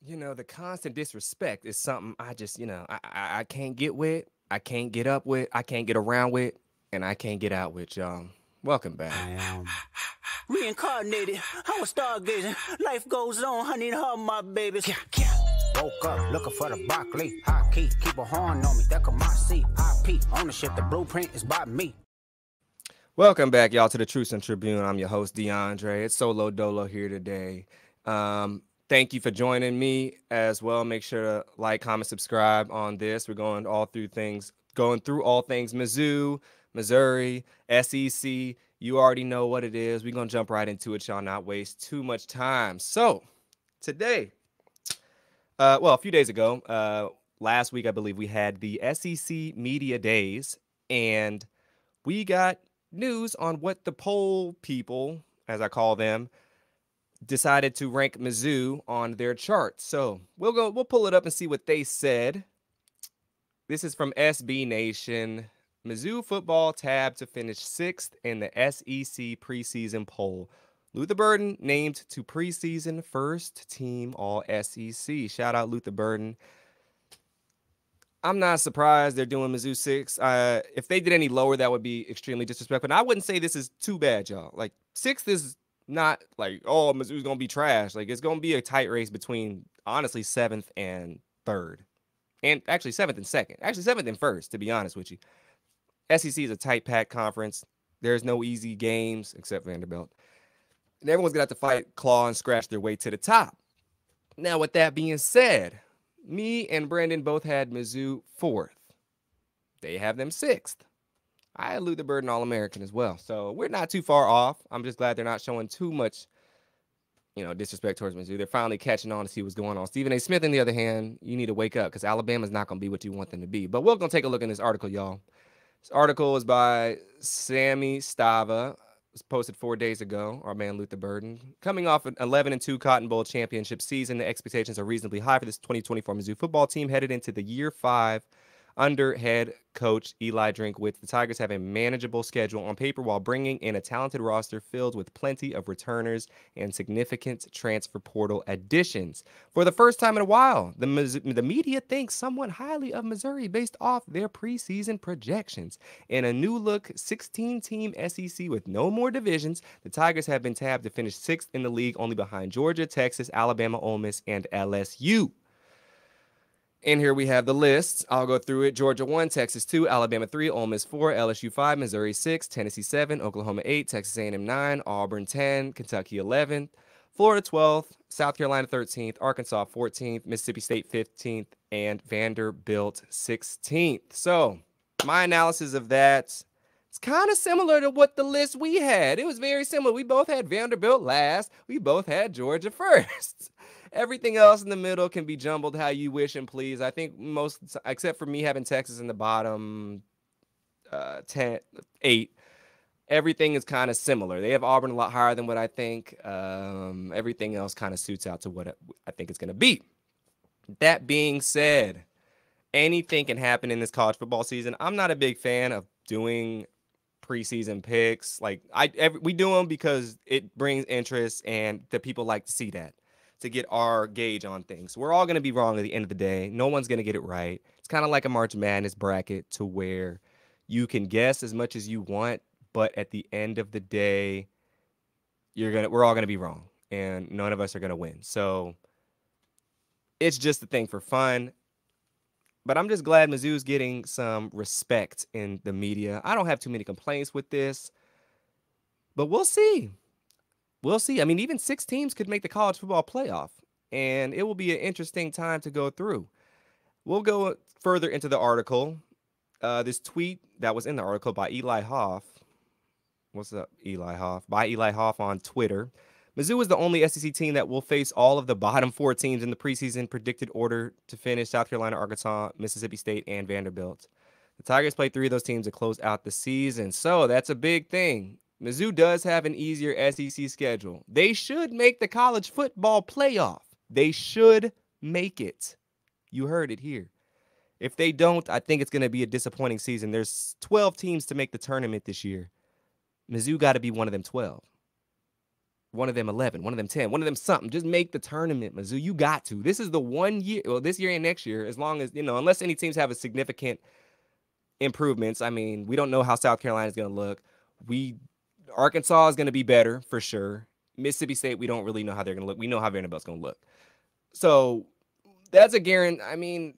The constant disrespect is something I just, I can't get with, I can't get up with, I can't get around with, and I can't get out with, y'all. Welcome back. Reincarnated, I was stargazing. Life goes on, honey, and her my babies. Woke up looking for the broccoli. High key, keep a horn on me. That could my seat. IP ownership, the blueprint is by me. Welcome back, y'all, to the Truth and Tribune. I'm your host, DeAndre. It's Solo Dolo here today. Thank you for joining me as well. Make sure to like, comment, subscribe on this. We're going through all things Mizzou, Missouri, SEC. You already know what it is. We're going to jump right into it, y'all, not waste too much time. So today, a few days ago, last week, I believe we had the SEC Media Days, and we got news on what the poll people, as I call them, decided to rank Mizzou on their chart. So we'll pull it up and see what they said. This is from SB Nation. Mizzou football tabbed to finish 6th in the SEC preseason poll. Luther Burden named to preseason first team all SEC. Shout out Luther Burden. I'm not surprised they're doing Mizzou 6. If they did any lower, that would be extremely disrespectful. And I wouldn't say this is too bad, y'all. Like, 6th is not like, oh, Mizzou's going to be trash. Like, it's going to be a tight race between, honestly, 7th and 3rd. And actually, 7th and 2nd. Actually, 7th and 1st, to be honest with you. SEC is a tight-packed conference. There's no easy games except Vanderbilt. And everyone's going to have to fight, claw, and scratch their way to the top. Now, with that being said, me and Brandon both had Mizzou 4th. They have them 6th. I had Luther Burden All-American as well. So we're not too far off. I'm just glad they're not showing too much, disrespect towards Mizzou. They're finally catching on to see what's going on. Stephen A. Smith, on the other hand, you need to wake up because Alabama's not going to be what you want them to be. But we're going to take a look in this article, y'all. This article is by Sammy Stava. It was posted 4 days ago, our man Luther Burden. Coming off an 11-2 Cotton Bowl championship season, the expectations are reasonably high for this 2024 Mizzou football team headed into the year 5 under head coach Eli Drinkwitz. The Tigers have a manageable schedule on paper while bringing in a talented roster filled with plenty of returners and significant transfer portal additions. For the first time in a while, the media thinks somewhat highly of Missouri based off their preseason projections. In a new-look 16-team SEC with no more divisions, the Tigers have been tabbed to finish 6th in the league, only behind Georgia, Texas, Alabama, Ole Miss, and LSU. And here we have the list. I'll go through it. Georgia 1, Texas 2, Alabama 3, Ole Miss 4, LSU 5, Missouri 6, Tennessee 7, Oklahoma 8, Texas A&M 9, Auburn 10, Kentucky 11, Florida 12th, South Carolina 13th, Arkansas 14th, Mississippi State 15th, and Vanderbilt 16th. So my analysis of that, it's kind of similar to what the list we had. It was very similar. We both had Vanderbilt last. We both had Georgia first. Everything else in the middle can be jumbled how you wish and please. I think most, except for me having Texas in the bottom 8, everything is kind of similar. They have Auburn a lot higher than what I think. Everything else kind of suits out to what I think it's going to be. That being said, anything can happen in this college football season. I'm not a big fan of doing preseason picks. Like we do them because it brings interest and the people like to see that, to get our gauge on things. We're all going to be wrong at the end of the day. No one's going to get it right. It's kind of like a March Madness bracket to where you can guess as much as you want, but at the end of the day, we're all going to be wrong, and none of us are going to win. So it's just a thing for fun. But I'm just glad Mizzou's getting some respect in the media. I don't have too many complaints with this, but we'll see. We'll see. I mean, even 6 teams could make the college football playoff, and it will be an interesting time to go through. We'll go further into the article. This tweet that was in the article by Eli Hoff. What's up, Eli Hoff? By Eli Hoff on Twitter. Mizzou is the only SEC team that will face all of the bottom 4 teams in the preseason predicted order to finish: South Carolina, Arkansas, Mississippi State, and Vanderbilt. The Tigers play 3 of those teams to close out the season, so that's a big thing. Mizzou does have an easier SEC schedule. They should make the college football playoff. They should make it. You heard it here. If they don't, I think it's going to be a disappointing season. There's 12 teams to make the tournament this year. Mizzou got to be one of them 12. one of them 11, one of them 10, one of them something. Just make the tournament, Mizzou. You got to. This is the one year, well, this year and next year, as long as, unless any teams have a significant improvements. I mean, we don't know how South Carolina is going to look. Arkansas is going to be better for sure. Mississippi State, we don't really know how they're going to look. We know how Vanderbilt's going to look. So that's a guarantee. I mean,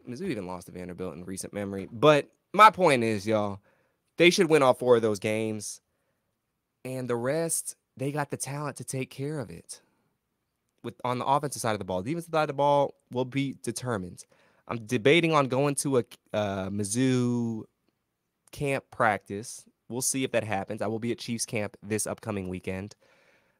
Mizzou even lost to Vanderbilt in recent memory. But my point is, y'all, they should win all 4 of those games. And the rest, they got the talent to take care of it. On the offensive side of the ball. The defensive side of the ball will be determined. I'm debating on going to a Mizzou camp practice. We'll see if that happens. I will be at Chiefs camp this upcoming weekend.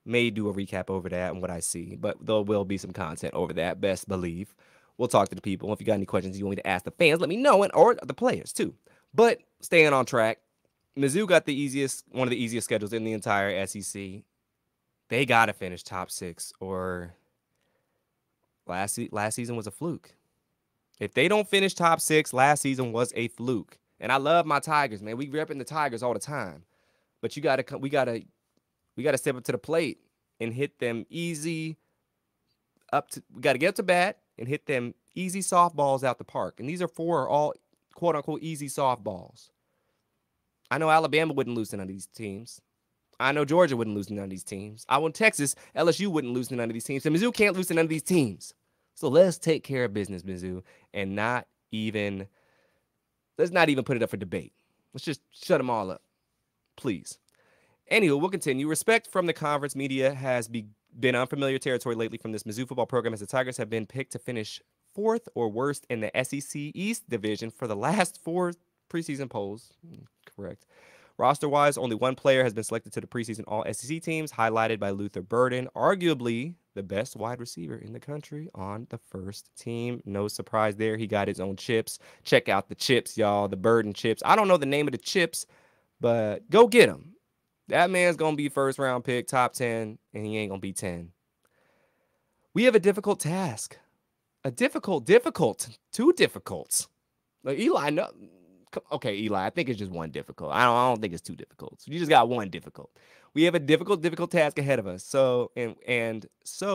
May do a recap over that and what I see, but there will be some content over that, best believe. We'll talk to the people. If you got any questions you want me to ask the fans, let me know, or the players too. But staying on track, Mizzou got one of the easiest schedules in the entire SEC. They got to finish top 6, or last season was a fluke. If they don't finish top 6, last season was a fluke. And I love my Tigers, man. We repping the Tigers all the time. But we gotta step up to the plate and hit them easy. We gotta get up to bat and hit them easy softballs out the park. And these are 4 all quote unquote easy softballs. I know Alabama wouldn't lose to none of these teams. I know Georgia wouldn't lose to none of these teams. I want Texas, LSU wouldn't lose to none of these teams. And Mizzou can't lose to none of these teams. So let's take care of business, Mizzou, and let's not even put it up for debate. Let's just shut them all up, please. Anywho, we'll continue. Respect from the conference media has been unfamiliar territory lately from this Mizzou football program, as the Tigers have been picked to finish 4th or worst in the SEC East division for the last 4 preseason polls. Correct. Roster-wise, only one player has been selected to the preseason All-SEC teams, highlighted by Luther Burden, arguably the best wide receiver in the country on the first team. No surprise there. He got his own chips. Check out the chips, y'all, the Burden chips. I don't know the name of the chips, but go get them. That man's going to be first-round pick, top 10, and he ain't going to be 10. We have a difficult task. Too difficult. Like Eli, no. Okay, Eli, I think it's just one difficult. I don't think it's too difficult. So you just got one difficult. We have a difficult task ahead of us. So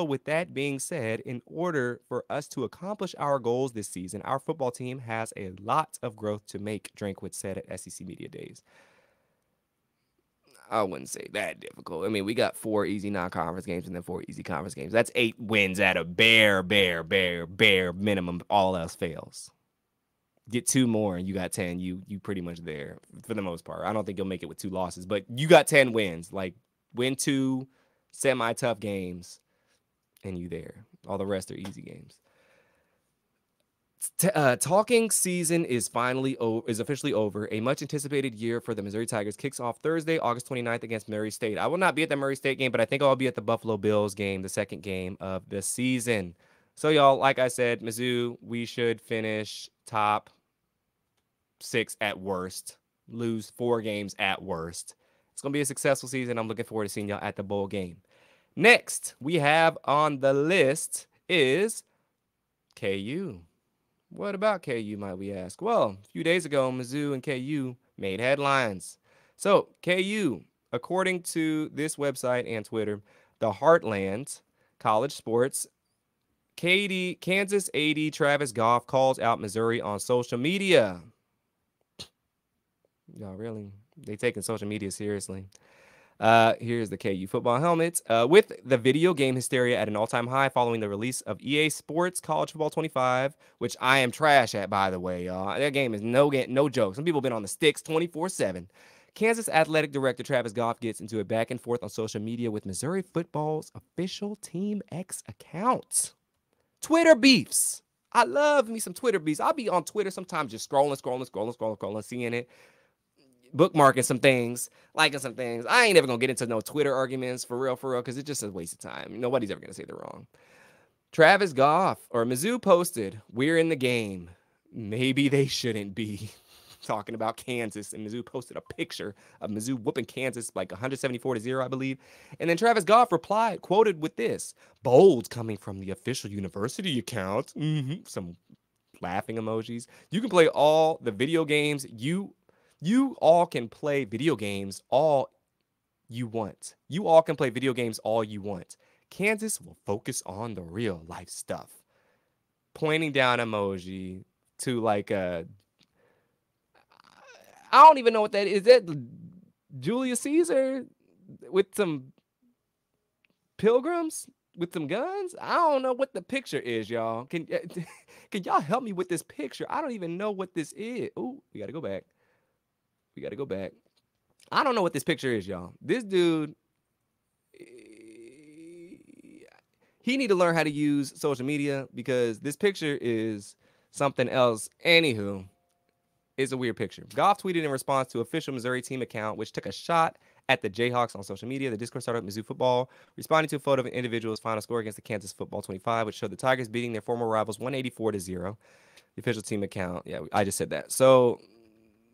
with that being said, in order for us to accomplish our goals this season, our football team has a lot of growth to make, Drinkwitz said at SEC Media Days. I wouldn't say that difficult. I mean, we got 4 easy non-conference games and then 4 easy conference games. That's 8 wins at a bare minimum. All else fails. Get 2 more and you got 10. You pretty much there for the most part. I don't think you'll make it with 2 losses, but you got 10 wins. Like, win 2 semi-tough games and you there. All the rest are easy games. Talking season is officially over. A much anticipated year for the Missouri Tigers kicks off Thursday, August 29th against Murray State. I will not be at the Murray State game, but I think I'll be at the Buffalo Bills game, the second game of the season. So, y'all, like I said, Mizzou, we should finish top 6 at worst, lose 4 games at worst. It's going to be a successful season. I'm looking forward to seeing y'all at the bowl game. Next, we have on the list is KU. What about KU, might we ask? Well, a few days ago, Mizzou and KU made headlines. So, KU, according to this website and Twitter, the Heartland College Sports, Kansas AD Travis Goff calls out Missouri on social media. Y'all really? They taking social media seriously. Here's the KU football helmets. With the video game hysteria at an all-time high following the release of EA Sports College Football 25, which I am trash at, by the way, y'all. That game is no joke. Some people have been on the sticks 24/7. Kansas Athletic Director Travis Goff gets into a back and forth on social media with Missouri football's official Team X account. Twitter beefs. I love me some Twitter beefs. I'll be on Twitter sometimes just scrolling, seeing it, bookmarking some things, liking some things. I ain't ever going to get into no Twitter arguments for real, because it's just a waste of time. Nobody's ever going to say they're wrong. Travis Goff, or Mizzou, posted, "We're in the game. Maybe they shouldn't be." Talking about Kansas, and Mizzou posted a picture of Mizzou whooping Kansas like 174-0, I believe. And then Travis Goff replied, quoted with this, "Bold coming from the official university account." Some laughing emojis. You can play all the video games. You all can play video games all you want. You all can play video games all you want. Kansas will focus on the real life stuff. Pointing down emoji to like a, I don't even know what that is. That Julius Caesar with some pilgrims with some guns? I don't know what the picture is, y'all. Can y'all help me with this picture? I don't even know what this is. Ooh, we gotta go back. We gotta go back. I don't know what this picture is, y'all. This dude, he need to learn how to use social media because this picture is something else. Anywho, it's a weird picture. Goff tweeted in response to official Missouri team account, which took a shot at the Jayhawks on social media. The Discord started with Mizzou football, responding to a photo of an individual's final score against the Kansas football 25, which showed the Tigers beating their former rivals 184-0. The official team account. Yeah, I just said that. So,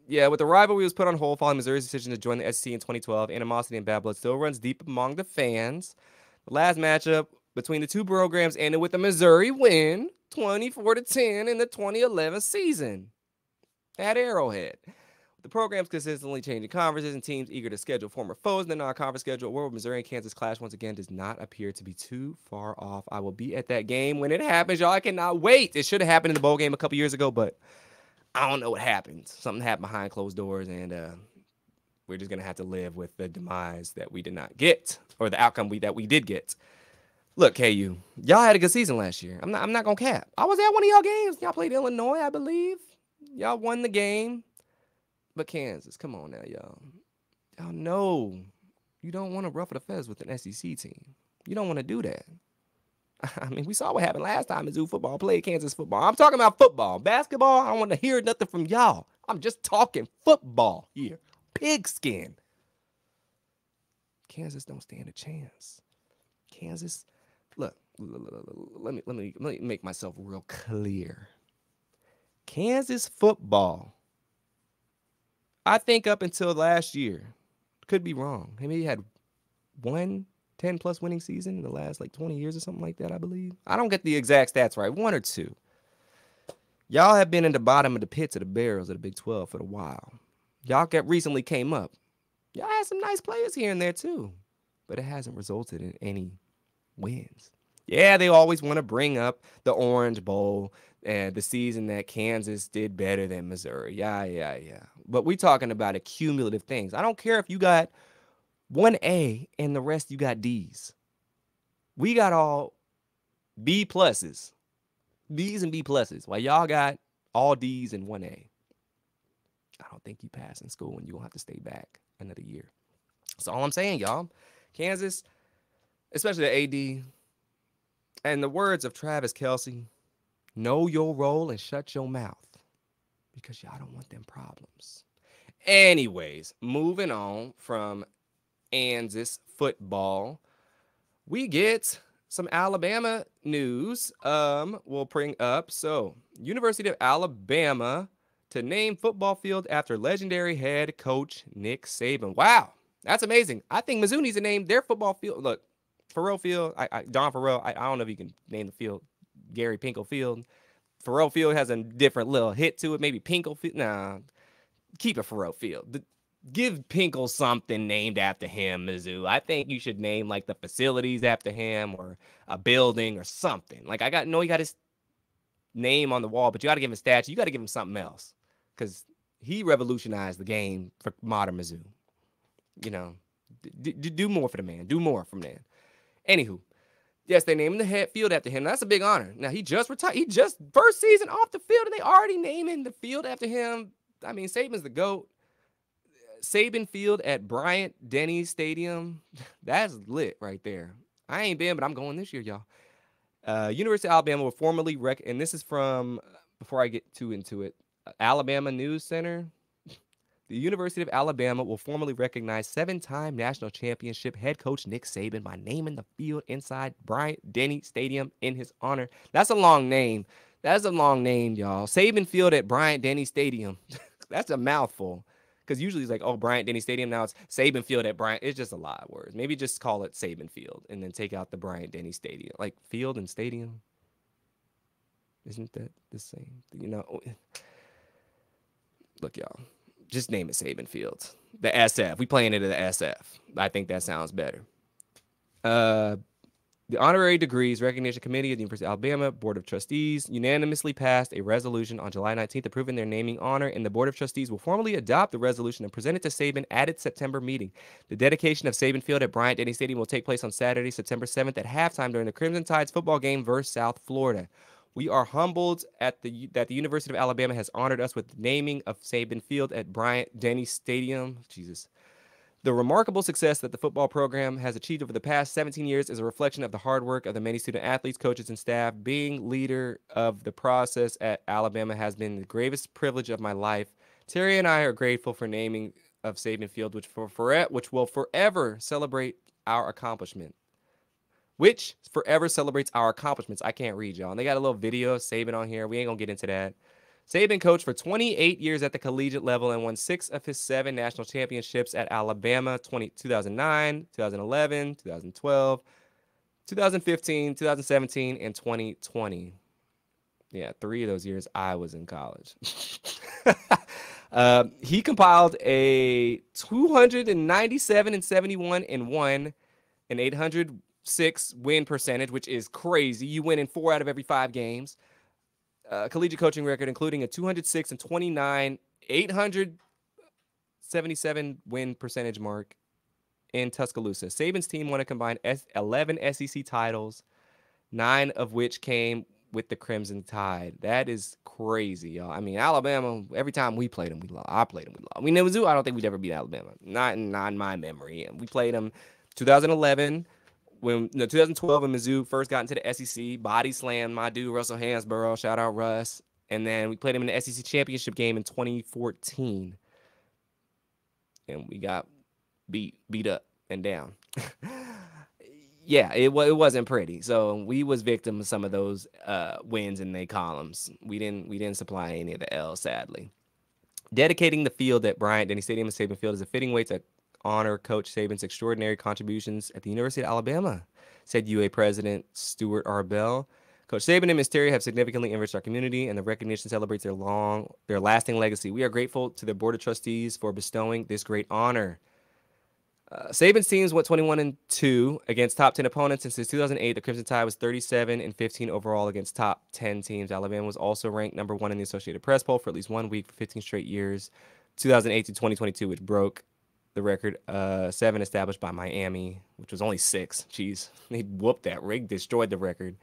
yeah, with the rivalry was put on hold following Missouri's decision to join the SEC in 2012, animosity and bad blood still runs deep among the fans. The last matchup between the two programs ended with a Missouri win, 24-10 in the 2011 season at Arrowhead. The program's consistently changing conferences and teams eager to schedule former foes in the non-conference schedule. Where Missouri and Kansas clash once again does not appear to be too far off. I will be at that game when it happens, y'all. I cannot wait. It should have happened in the bowl game a couple years ago, but I don't know what happened. Something happened behind closed doors, and we're just gonna have to live with the demise that we did not get, or the outcome that we did get. Look, KU, y'all had a good season last year. I'm not gonna cap. I was at one of y'all games. Y'all played Illinois, I believe. Y'all won the game. But Kansas, come on now, y'all. Y'all know you don't want to ruffle the feathers with an SEC team. You don't want to do that. I mean, we saw what happened last time Mizzou football played Kansas football. I'm talking about football. Basketball, I don't want to hear nothing from y'all. I'm just talking football here. Pigskin. Kansas don't stand a chance. Kansas, look, let me make myself real clear. Kansas football, I think up until last year, could be wrong. Maybe he had one 10-plus winning season in the last like 20 years or something like that, I believe. I don't get the exact stats right. One or two. Y'all have been in the bottom of the pits of the barrels of the Big 12 for a while. Y'all recently came up. Y'all had some nice players here and there too, but it hasn't resulted in any wins. Yeah, they always want to bring up the Orange Bowl and the season that Kansas did better than Missouri. Yeah. But we're talking about accumulative things. I don't care if you got one A and the rest you got D's. We got all B pluses, B's and B pluses, while y'all got all D's and one A. I don't think you pass in school and you're going to have to stay back another year. That's all I'm saying, y'all. Kansas, especially the AD, and the words of Travis Kelce, know your role and shut your mouth because y'all don't want them problems. Anyways, moving on from Kansas football, we get some Alabama news. We'll bring up. So, University of Alabama to name football field after legendary head coach Nick Saban. Wow, that's amazing. I think Mizzou needs to name their football field. Look, Farrell Field, Don Farrell, I don't know if you can name the field Gary Pinkel Field. Farrell Field has a different little hit to it. Maybe Pinkel Field. Nah, keep it Farrell Field. Give Pinkel something named after him, Mizzou. I think you should name like the facilities after him or a building or something. Like you got his name on the wall, but you got to give him a statue. You got to give him something else because he revolutionized the game for modern Mizzou. You know, do more for the man. Do more from man. Anywho, yes, they named the field after him. That's a big honor. Now, he just retired. He just first season off the field, and they already naming the field after him. I mean, Saban's the GOAT. Saban Field at Bryant-Denny Stadium. That's lit right there. I ain't been, but I'm going this year, y'all. University of Alabama will formally and this is from, before I get too into it, Alabama News Center. The University of Alabama will formally recognize 7-time national championship head coach Nick Saban by naming the field inside Bryant-Denny Stadium in his honor. That's a long name. That's a long name, y'all. Saban Field at Bryant-Denny Stadium. That's a mouthful. Because usually it's like, oh, Bryant-Denny Stadium. Now it's Saban Field at Bryant. It's just a lot of words. Maybe just call it Saban Field and then take out the Bryant-Denny Stadium. Like field and stadium. Isn't that the same? You know, look, y'all. Just name it Saban Fields. The SF. We playing it at the SF. I think that sounds better. Uh, the Honorary Degrees Recognition Committee of the University of Alabama Board of Trustees unanimously passed a resolution on July 19th approving their naming honor, and the Board of Trustees will formally adopt the resolution and present it to Saban at its September meeting. The dedication of Saban Field at Bryant-Denny Stadium will take place on Saturday, September 7th at halftime during the Crimson Tide's football game versus South Florida. We are humbled that the University of Alabama has honored us with the naming of Saban Field at Bryant-Denny Stadium. Jesus. The remarkable success that the football program has achieved over the past 17 years is a reflection of the hard work of the many student athletes, coaches, and staff. Being leader of the process at Alabama has been the gravest privilege of my life. Terry and I are grateful for naming of Saban Field, which will forever celebrate our accomplishment. Which forever celebrates our accomplishments. I can't read, y'all. And they got a little video of Saban on here. We ain't gonna get into that. Saban coached for 28 years at the collegiate level and won 6 of his 7 national championships at Alabama: 2009, 2011, 2012, 2015, 2017, and 2020. Yeah, 3 of those years I was in college. He compiled a 297-71-1, an 806 win percentage, which is crazy. You win in 4 out of every 5 games. Collegiate coaching record, including a 206-29, 877 win percentage mark in Tuscaloosa. Saban's team won a combined 11 SEC titles, 9 of which came with the Crimson Tide. That is crazy, y'all. I mean, Alabama, every time we played them, we lost. I played them, we lost. I mean, Mizzou, I don't think we'd ever beat Alabama. Not in my memory. We played them 2011. 2012 when Mizzou first got into the SEC, body slammed my dude Russell Hansborough, shout out Russ, and then we played him in the SEC championship game in 2014, and we got beat up and down. Yeah, it wasn't pretty. So we was victim of some of those wins in their columns. We didn't supply any of the L's, sadly. Dedicating the field at Bryant-Denny Stadium and Saban Field is a fitting way to honor Coach Saban's extraordinary contributions at the University of Alabama, said UA President Stuart R. Bell. Coach Saban and Ms. Terry have significantly enriched our community, and the recognition celebrates their lasting legacy. We are grateful to the Board of Trustees for bestowing this great honor. Saban's teams went 21-2 against top 10 opponents, and since 2008, the Crimson Tide was 37-15 overall against top 10 teams. Alabama was also ranked number 1 in the Associated Press poll for at least 1 week for 15 straight years, 2008 to 2022, which broke the record 7 established by Miami, which was only 6. Jeez, they whooped that. Rig destroyed the record.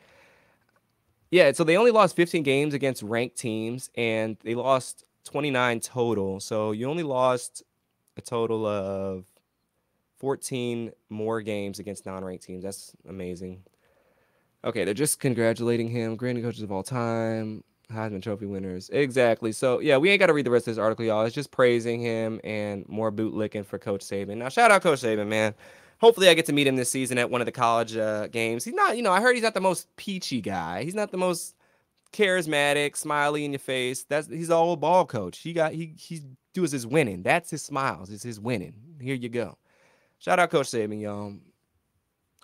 Yeah, so they only lost 15 games against ranked teams, and they lost 29 total. So you only lost a total of 14 more games against non-ranked teams. That's amazing. Okay, they're just congratulating him. Greatest coaches of all time. Heisman Trophy winners. Exactly. So, yeah, we ain't got to read the rest of this article, y'all. It's just praising him and more boot licking for Coach Saban. Now, shout out Coach Saban, man. Hopefully I get to meet him this season at one of the college games. He's not, I heard he's not the most peachy guy. He's not the most charismatic, smiley in your face. He's an old ball coach. He does his winning. That's his smiles. It's his winning. Here you go. Shout out Coach Saban, y'all.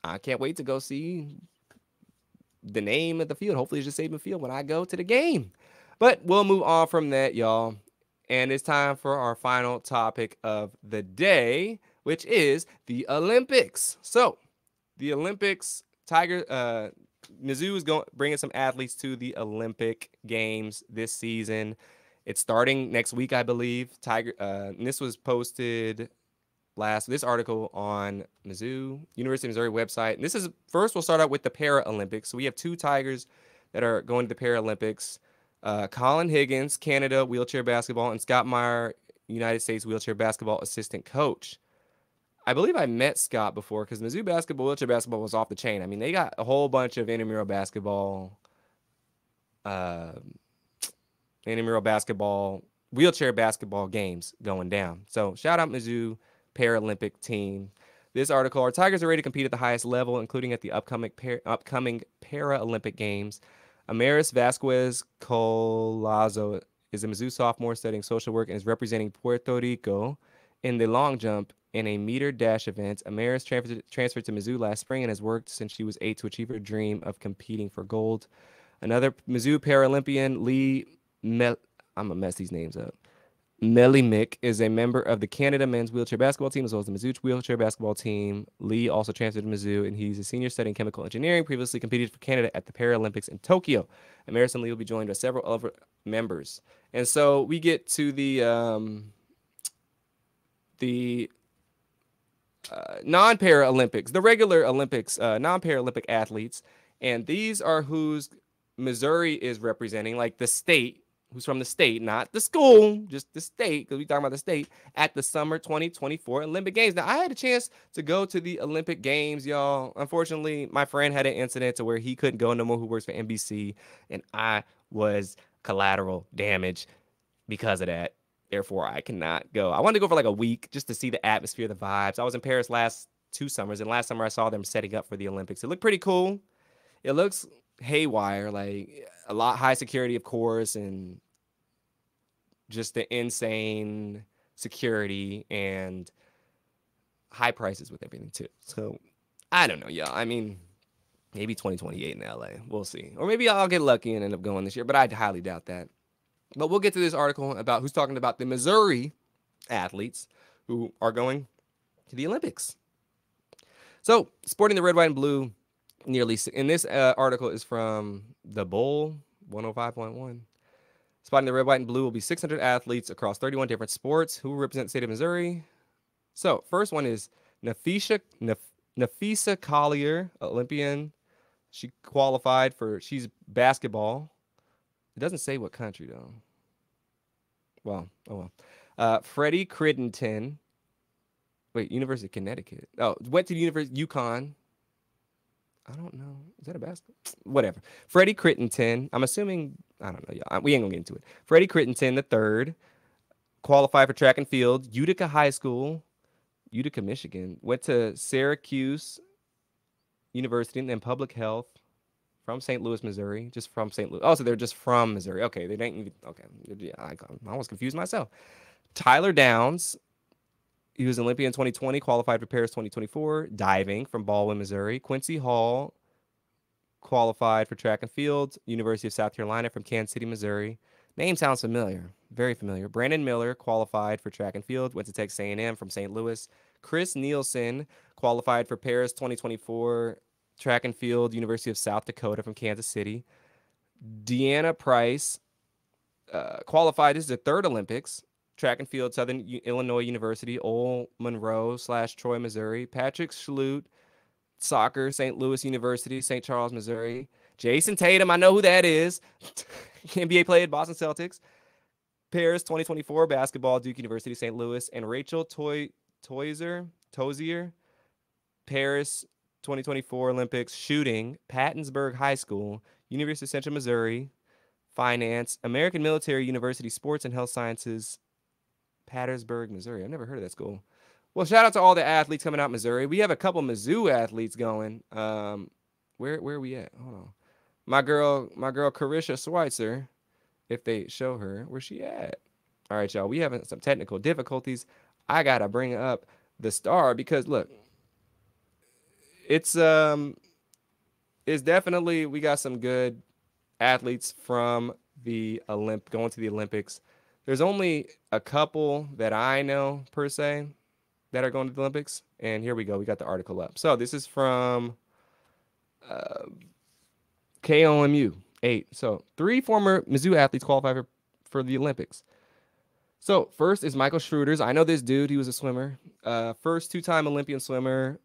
I can't wait to go see the name of the field. Hopefully it's just Saban Field when I go to the game. But we'll move on from that, y'all. And it's time for our final topic of the day, which is the Olympics. So the Olympics, Mizzou is bringing some athletes to the Olympic Games this season. It's starting next week, I believe. And this was posted this article on Mizzou, University of Missouri website. And first we'll start out with the Paralympics. So we have 2 Tigers that are going to the Paralympics. Colin Higgins, Canada wheelchair basketball, and Scott Meyer, United States wheelchair basketball assistant coach. I believe I met Scott before because Mizzou wheelchair basketball was off the chain. I mean, they got a whole bunch of intramural basketball, wheelchair basketball games going down. So shout out Mizzou Paralympic team. This article, our Tigers are ready to compete at the highest level, including at the upcoming Paralympic Games. Amaris Vasquez Colazo is a Mizzou sophomore studying social work and is representing Puerto Rico in the long jump in a meter dash event. Amaris transferred to Mizzou last spring and has worked since she was 8 to achieve her dream of competing for gold. Another Mizzou Paralympian, I'm going to mess these names up. Melly Mick is a member of the Canada men's wheelchair basketball team as well as the Mizzou wheelchair basketball team. Lee also transferred to Mizzou, and he's a senior studying chemical engineering. Previously competed for Canada at the Paralympics in Tokyo. Emerson Lee will be joined by several other members. And so we get to the non-Paralympics, the regular Olympics, non-Paralympic athletes, and these are who's Missouri is representing, like the state, who's from the state, not the school, just the state, because we're talking about the state, at the summer 2024 Olympic Games. Now, I had a chance to go to the Olympic Games, y'all. Unfortunately, my friend had an incident to where he couldn't go no more, who works for NBC, and I was collateral damage because of that. Therefore, I cannot go. I wanted to go for like a week just to see the atmosphere, the vibes. I was in Paris last 2 summers, and last summer I saw them setting up for the Olympics. It looked pretty cool. It looks haywire, like a lot high security, of course, and just the insane security and high prices with everything too. So I don't know, y'all. I mean, maybe 2028 in LA. We'll see. Or maybe I'll get lucky and end up going this year, but I highly doubt that. But we'll get to this article about who's talking about the Missouri athletes who are going to the Olympics. So, sporting the red, white, and blue, nearly, and this article is from the Bull 105.1. Spotting the red, white, and blue will be 600 athletes across 31 different sports who represent the state of Missouri. So, first one is Nafisa Collier, Olympian. She qualified for, she's basketball. It doesn't say what country, though. Well, oh well. Freddie Crittenden. Wait, University of Connecticut. Oh, went to the University UConn. I don't know. Is that a basketball? Whatever. Freddie Crittenden. I'm assuming, I don't know, y'all. We ain't gonna get into it. Freddie Crittenden, the third, qualified for track and field. Utica High School, Utica, Michigan. Went to Syracuse University and then public health. From St. Louis, Missouri, just from St. Louis. Oh, so they're just from Missouri. Okay, they didn't even. Okay, yeah, I almost confused myself. Tyler Downs, he was Olympian in 2020, qualified for Paris 2024, diving from Baldwin, Missouri. Quincy Hall, qualified for track and field, University of South Carolina from Kansas City, Missouri. Name sounds familiar, very familiar. Brandon Miller, qualified for track and field, went to Texas A&M from St. Louis. Chris Nielsen, qualified for Paris 2024. Track and field, University of South Dakota from Kansas City. Deanna Price qualified. This is the third Olympics. Track and field, Southern Illinois University, Ole Monroe / Troy, Missouri. Patrick Schlute, soccer, St. Louis University, St. Charles, Missouri. Jason Tatum, I know who that is. NBA player, Boston Celtics. Paris 2024, basketball, Duke University, St. Louis. And Rachel Tozier, Paris 2024 Olympics, shooting, Pattonsburg High School, University of Central Missouri, finance, American Military University, sports and health sciences, Pattonsburg, Missouri. I've never heard of that school. Well, shout out to all the athletes coming out of Missouri. We have a couple Mizzou athletes going. Where are we at? Hold on. My girl Carisha Schweitzer, if they show her, where's she at? All right, y'all. We having some technical difficulties. I gotta bring up the star because look. It's definitely, we got some good athletes from the going to the Olympics. There's only a couple that I know per se that are going to the Olympics, and here we go. We got the article up. So this is from KOMU 8. So 3 former Mizzou athletes qualified for the Olympics. So first is Michael Schroeders. I know this dude. He was a swimmer. First 2-time Olympian swimmer.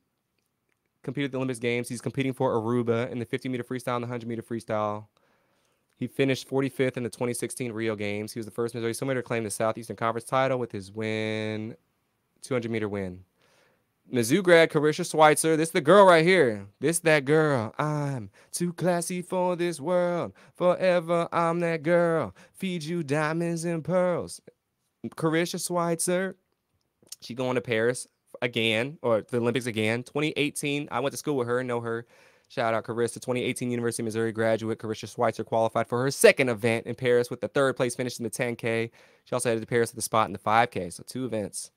Competed at the Olympics Games. He's competing for Aruba in the 50-meter freestyle and the 100-meter freestyle. He finished 45th in the 2016 Rio Games. He was the first Missouri swimmer to claim the Southeastern Conference title with his 200-meter win. Mizzou grad Carisha Schweitzer. This is the girl right here. This that girl. I'm too classy for this world. Forever I'm that girl. Feed you diamonds and pearls. Carisha Schweitzer. She going to Paris again, or the Olympics again. 2018, I went to school with her, know her. Shout out Carissa. 2018 University of Missouri graduate Carisha Schweitzer qualified for her second event in Paris with the third place finish in the 10K. She also headed to Paris with the spot in the 5K, so 2 events.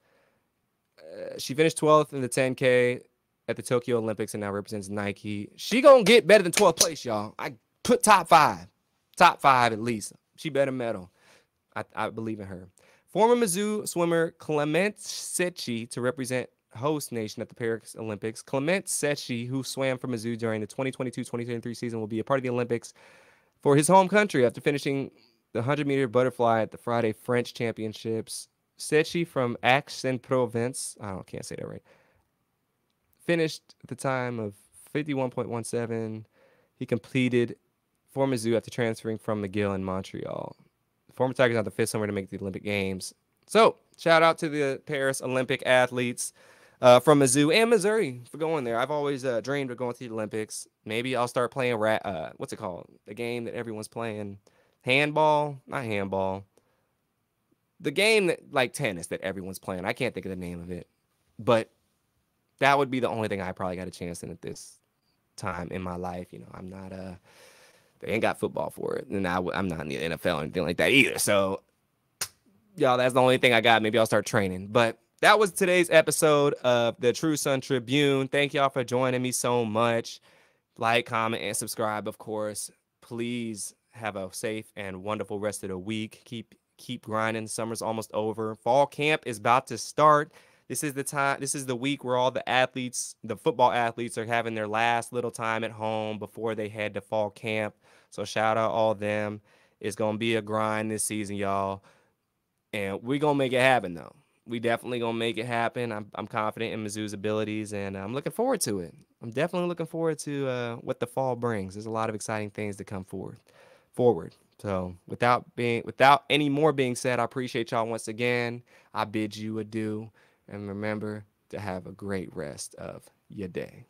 She finished 12th in the 10K at the Tokyo Olympics and now represents Nike. She gonna get better than 12th place, y'all. I put top 5 at least. She better medal. I believe in her. Former Mizzou swimmer Clement Secchi to represent host nation at the Paris Olympics. Clement Secchi, who swam for Mizzou during the 2022-2023 season, will be a part of the Olympics for his home country after finishing the 100-meter butterfly at the Friday French Championships. Secchi from Aix-en-Provence, can't say that right, finished at the time of 51.17. He completed for Mizzou after transferring from McGill in Montreal. The former Tigers are the fifth swimmer to make the Olympic Games. So, shout out to the Paris Olympic athletes from Mizzou and Missouri for going there. I've always dreamed of going to the Olympics. Maybe I'll start playing what's it called? The game that everyone's playing, handball, not handball. The game that like tennis that everyone's playing. I can't think of the name of it, but that would be the only thing I probably got a chance in at this time in my life. I'm not they ain't got football for it, and I'm not in the NFL or anything like that either. So, y'all, that's the only thing I got. Maybe I'll start training. But that was today's episode of the True Sun Tribune. Thank y'all for joining me so much. Like, comment, and subscribe, of course. Please have a safe and wonderful rest of the week. Keep grinding. Summer's almost over. Fall camp is about to start. This is the time. This is the week where all the athletes, the football athletes, are having their last little time at home before they head to fall camp. So shout out all of them. It's gonna be a grind this season, y'all, and we're gonna make it happen though. We definitely gonna make it happen. I'm confident in Mizzou's abilities, and I'm looking forward to it. I'm definitely looking forward to what the fall brings. There's a lot of exciting things to come forward. So without any more being said, I appreciate y'all once again. I bid you adieu, and remember to have a great rest of your day.